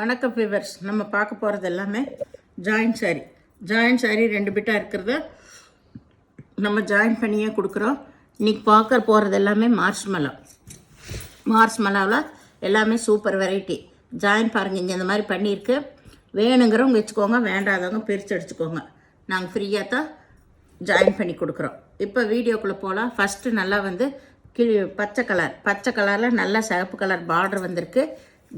வணக்கம் வியூவர்ஸ். நம்ம பார்க்க போகிறது எல்லாமே ஜாயின் சாரி 2 பிட்டாக இருக்கிறத நம்ம ஜாயின் பண்ணியே கொடுக்குறோம். இன்றைக்கி பார்க்க போகிறது எல்லாமே மார்ச் மலாவில் எல்லாமே சூப்பர் வெரைட்டி ஜாயின் பாருங்கள். இங்கே இந்த மாதிரி பண்ணியிருக்கு. வேணுங்கிறவங்க வச்சுக்கோங்க, வேண்டாதவங்க பிரித்து அடிச்சுக்கோங்க. நாங்கள் ஃப்ரீயாக தான் ஜாயின் பண்ணி கொடுக்குறோம். இப்போ வீடியோக்குள்ளே போகலாம். ஃபஸ்ட்டு நல்லா வந்து பச்சை கலரில் நல்லா சிவப்பு கலர் பார்டர் வந்திருக்கு.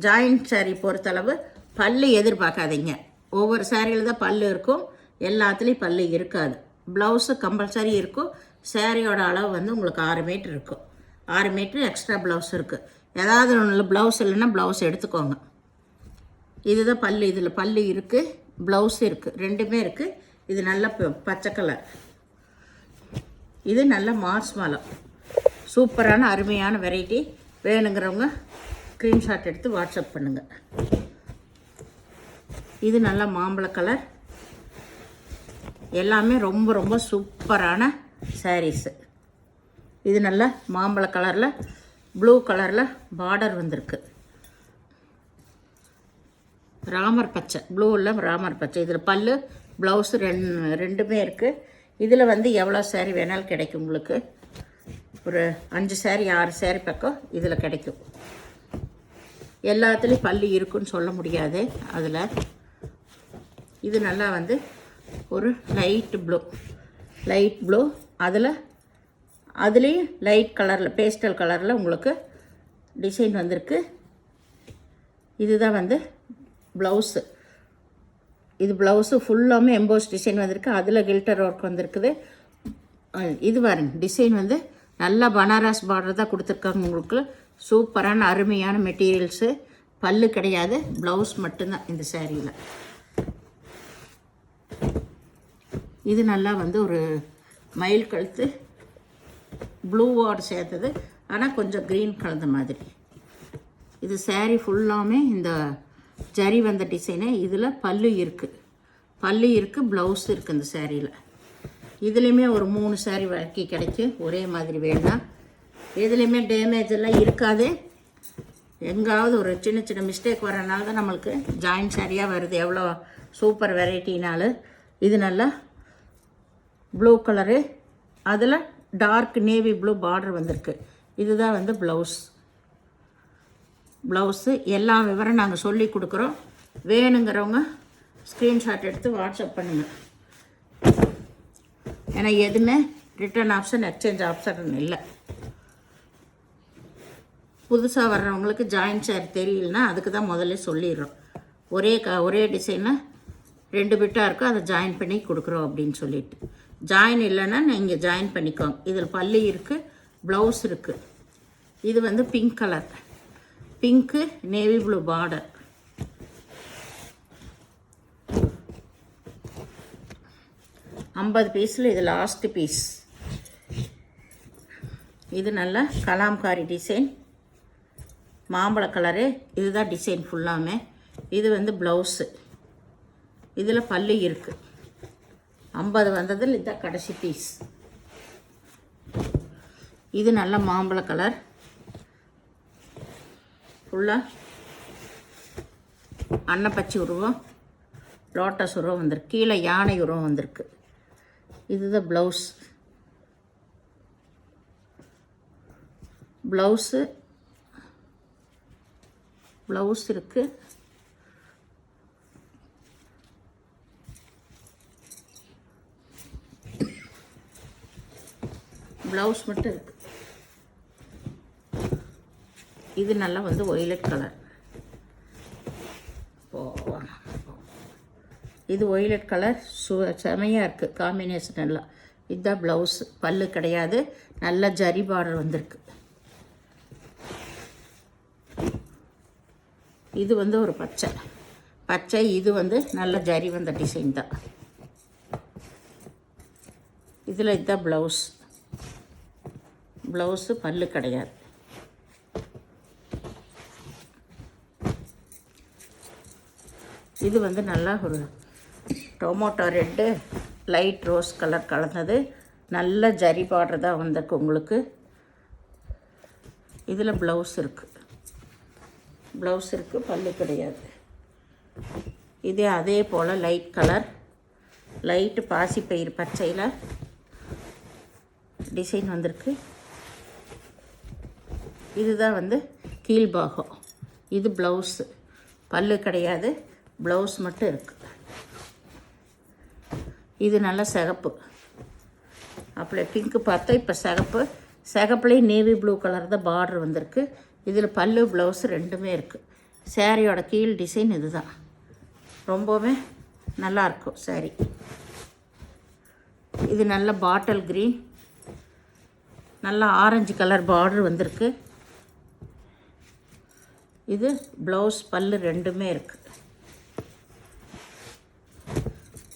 ஜாயின்ட் சாரீ பொறுத்தளவு பல்லு எதிர்பார்க்காதீங்க. ஒவ்வொரு சாரியில் தான் பல்லு இருக்கும், எல்லாத்துலேயும் பல்லு இருக்காது. ப்ளவுஸு கம்பல்சரி இருக்கும். சாரியோட அளவு வந்து உங்களுக்கு 6 மீட்டர் இருக்கும். 6 மீட்ரு எக்ஸ்ட்ரா ப்ளவுஸ் இருக்குது. ஏதாவது ஒன்று ப்ளவுஸ் இல்லைன்னா ப்ளவுஸ் எடுத்துக்கோங்க. இதுதான் பல்லு. இதில் பல்லு இருக்குது, ப்ளவுஸ் இருக்குது, ரெண்டுமே இருக்குது. இது நல்ல பச்சை கலர். இது நல்ல மார்ச் மலம். சூப்பரான அருமையான வெரைட்டி. வேணுங்கிறவங்க ஸ்க்ரீன்ஷாட் எடுத்து வாட்ஸ்அப் பண்ணுங்கள். இது நல்ல மாம்பழ கலர். எல்லாமே ரொம்ப ரொம்ப சூப்பரான சாரீஸு. இது நல்ல மாம்பழ கலரில் ப்ளூ கலரில் பார்டர் வந்திருக்கு. ராமர் பச்சை, ப்ளூவில் ராமர் பச்சை. இதில் பல்லு ப்ளவுஸு ரெண்டுமே இருக்குது. இதில் வந்து எவ்வளோ சாரீ வேணாலும் கிடைக்கும். உங்களுக்கு ஒரு 5 சாரீ 6 சாரீ பக்கம் இதில் கிடைக்கும். எல்லாத்துலேயும் பல்லு இருக்குன்னு சொல்ல முடியாது. அதில் இது நல்லா வந்து ஒரு லைட் ப்ளூ அதுலேயும் லைட் கலரில் பேஸ்டல் கலரில் உங்களுக்கு டிசைன் வந்திருக்கு. இதுதான் வந்து ப்ளவுஸு. இது ப்ளவுஸு ஃபுல்லாமே எம்போஸ் டிசைன் வந்திருக்கு. அதில் கில்டர் ஒர்க் வந்திருக்குது. இது பாருங்க, டிசைன் வந்து நல்லா பனாரஸ் பார்டர் தான் கொடுத்துருக்காங்க. உங்களுக்கு சூப்பரான அருமையான மெட்டீரியல்ஸு. பல்லு கிடையாது, ப்ளவுஸ் மட்டும்தான் இந்த சாரியில். இது நல்லா வந்து ஒரு மயில் கழுத்து ப்ளூவோடு சேர்த்தது, ஆனால் கொஞ்சம் க்ரீன் கலந்த மாதிரி. இது சாரீ ஃபுல்லாமே இந்த ஜரி வந்த டிசைனு. இதில் பல்லு இருக்குது, ப்ளவுஸ் இருக்குது இந்த சாரியில். இதுலேயுமே ஒரு 3 சாரீ வரைக்கும் கிடைக்கும். ஒரே மாதிரி வேணாம். எதுலேயுமே டேமேஜ் எல்லாம் இருக்காது. எங்காவது ஒரு சின்ன மிஸ்டேக் வரனால தான் நம்மளுக்கு ஜாயின் சாரியாக வருது. எவ்வளோ சூப்பர் வெரைட்டினாலும். இது நல்லா ப்ளூ கலரு, அதில் டார்க் நேவி ப்ளூ பார்டர் வந்திருக்கு. இதுதான் வந்து ப்ளவுஸு. எல்லா விவரம் நாங்கள் சொல்லி கொடுக்குறோம். வேணுங்கிறவங்க ஸ்க்ரீன்ஷாட் எடுத்து வாட்ஸ்அப் பண்ணுங்கள். ஏன்னா எதுவுமே ரிட்டர்ன் ஆப்ஷன் எக்ஸ்சேஞ்ச் ஆப்ஷன் இல்லை. புதுசாக வர்றவங்களுக்கு ஜாயின் சாரி தெரியலனா அதுக்கு தான் முதல்ல சொல்லிடுறோம். ஒரே டிசைனில் 2 பிட்டாக இருக்கும், அதை ஜாயின் பண்ணி கொடுக்குறோம் அப்படின்னு சொல்லிட்டு. ஜாயின் இல்லைன்னா நீங்கள் ஜாயின் பண்ணிக்கோங்க. இதில் பல்லு இருக்குது, ப்ளவுஸ் இருக்குது. இது வந்து pink colour, pink navy blue border. $50 பீஸில் இது லாஸ்ட் பீஸ். இது நல்ல கலாம்காரி டிசைன், மாம்பழ கலரு. இதுதான் டிசைன் ஃபுல்லாமே. இது வந்து ப்ளவுஸு. இதில் பல்லு இருக்குது. 50 வந்ததில் இதுதான் கடைசி பீஸ். இது நல்ல மாம்பழ கலர். ஃபுல்லாக அன்னப்பச்சி உருவம், லோட்டஸ் உருவம் வந்திருக்கு. கீழே யானை உருவம் வந்திருக்கு. இதுதான் ப்ளவுஸ் இருக்குது. ப்ளவுஸ் மட்டும் இருக்குது. இது நல்லா வந்து ஒய்லட் கலர். இது ஒய்லட் கலர் செமையாக இருக்குது காம்பினேஷன் எல்லாம். இதுதான் ப்ளவுஸ். பல்லு கிடையாது, நல்ல ஜரி பார்டர் வந்திருக்கு. இது வந்து ஒரு பச்சை. இது வந்து நல்ல ஜரி வந்த டிசைன் தான். இதில் இதுதான் ப்ளவுஸு. பல்லு கிடையாது. இது வந்து நல்லா ஒரு tomato red light rose colour கலந்தது. நல்ல ஜரி பார்டர் தான் வந்திருக்கு உங்களுக்கு. இதில் ப்ளவுஸ் இருக்குது, பல்லு கிடையாது. இதே அதே போல் லைட் கலர், லைட்டு பாசிப்பயிறு பச்சையில் டிசைன் வந்திருக்கு. இதுதான் வந்து கீழ்பாகம். இது ப்ளவுஸு, பல்லு கிடையாது, ப்ளவுஸ் மட்டும் இருக்குது. இது நல்ல சிகப்பு, அப்படியே பிங்க்கு பார்த்தா இப்போ சிகப்பு. சிகப்புலேயும் நேவி ப்ளூ கலர் தான் பார்டர் வந்திருக்கு. இதில் பல்லு ப்ளவுஸ் ரெண்டுமே இருக்குது. சேரீயோட கீழ் டிசைன் இது தான். ரொம்பவே நல்லாயிருக்கும் சேரீ. இது நல்ல பாட்டில் க்ரீன், நல்லா ஆரஞ்சு கலர் பார்டர் வந்திருக்கு. இது ப்ளவுஸ் பல்லு ரெண்டுமே இருக்குது.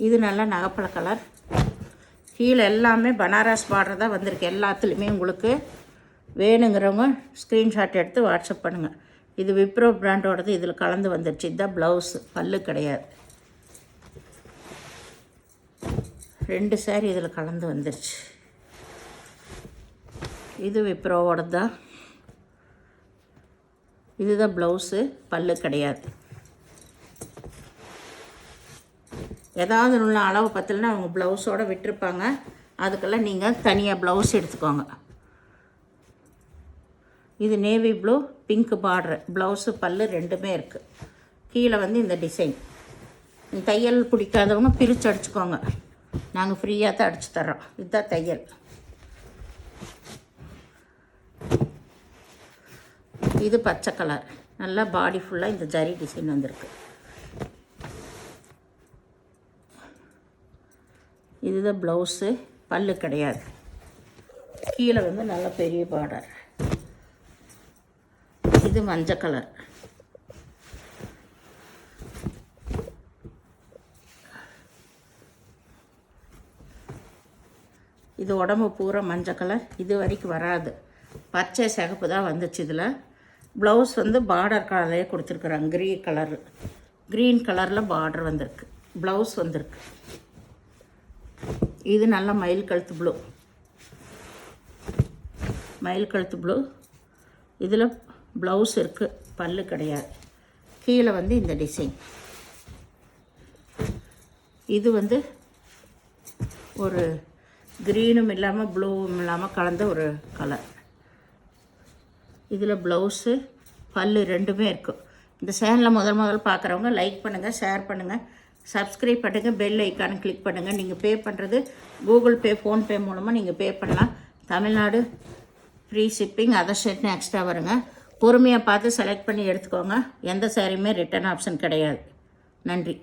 இது நல்ல நகைப்பழ கலர். கீழே எல்லாமே பனாரஸ் பார்டர் தான் வந்திருக்கு. எல்லாத்துலேயுமே உங்களுக்கு வேணுங்கிறவங்க ஸ்க்ரீன்ஷாட் எடுத்து வாட்ஸ்அப் பண்ணுங்கள். இது விப்ரோ பிராண்டோடது இதில் கலந்து வந்துடுச்சு. இதுதான் ப்ளவுஸு, பல்லு கிடையாது. 2 சேரீ இதில் கலந்து வந்துடுச்சு. இது விப்ரோவோடது தான். இதுதான் ப்ளவுஸு, பல்லு கிடையாது. ஏதாவது உள்ள அளவு பத்தலைன்னா அவங்க ப்ளவுஸோடு விட்டுருப்பாங்க. அதுக்கெல்லாம் நீங்கள் தனியாக ப்ளவுஸ் எடுத்துக்கோங்க. இது navy blue pink border, blouse பல்லு ரெண்டுமே இருக்குது. கீழே வந்து இந்த டிசைன். தையல் பிடிக்காதவங்க பிரித்து அடிச்சுக்கோங்க, நாங்கள் ஃப்ரீயாக தான் அடித்து தர்றோம். இதுதான் தையல். இது பச்சை கலர், நல்லா பாடி ஃபுல்லாக இந்த ஜரி டிசைன் வந்திருக்கு. இதுதான் ப்ளவுஸு, பல்லு கிடையாது. கீழே வந்து நல்ல பெரிய பார்டர். இது மஞ்சள் கலர். இது உடம்பு பூரா மஞ்சள் கலர். இது வரைக்கும் வராது, பச்சை சிகப்பு தான் வந்துச்சு. இதில் ப்ளவுஸ் வந்து பார்டர் கலர்லேயே கொடுத்துருக்குறாங்க. க்ரீன் கலரில் பார்டர் வந்திருக்கு, ப்ளவுஸ் வந்திருக்கு. இது நல்லா மயில் கழுத்து ப்ளூ, மயில் கழுத்து ப்ளூ. இதில் ப்ளவுஸ் இருக்குது, பல்லு கிடையாது. கீழே வந்து இந்த டிசைன். இது வந்து ஒரு க்ரீனும் இல்லாமல் ப்ளூவும் இல்லாமல் கலந்த ஒரு கலர். இதில் ப்ளவுஸு பல்லு ரெண்டுமே இருக்கும். இந்த சேனலில் முதல் பார்க்குறவங்க லைக் பண்ணுங்கள், ஷேர் பண்ணுங்கள், சப்ஸ்கிரைப் பண்ணுங்கள், பெல் ஐக்கானை கிளிக் பண்ணுங்கள். நீங்கள் பே பண்ணுறது கூகுள் பே, ஃபோன்பே மூலமாக நீங்கள் பே பண்ணலாம். தமிழ்நாடு ஃப்ரீ ஷிப்பிங், அதர் ஸ்டேட்னு எக்ஸ்ட்ரா வருங்க. பொறுமையாக பார்த்து செலக்ட் பண்ணி எடுத்துக்கோங்க. எந்த சாரியுமே ரிட்டர்ன் ஆப்ஷன் கிடையாது. நன்றி.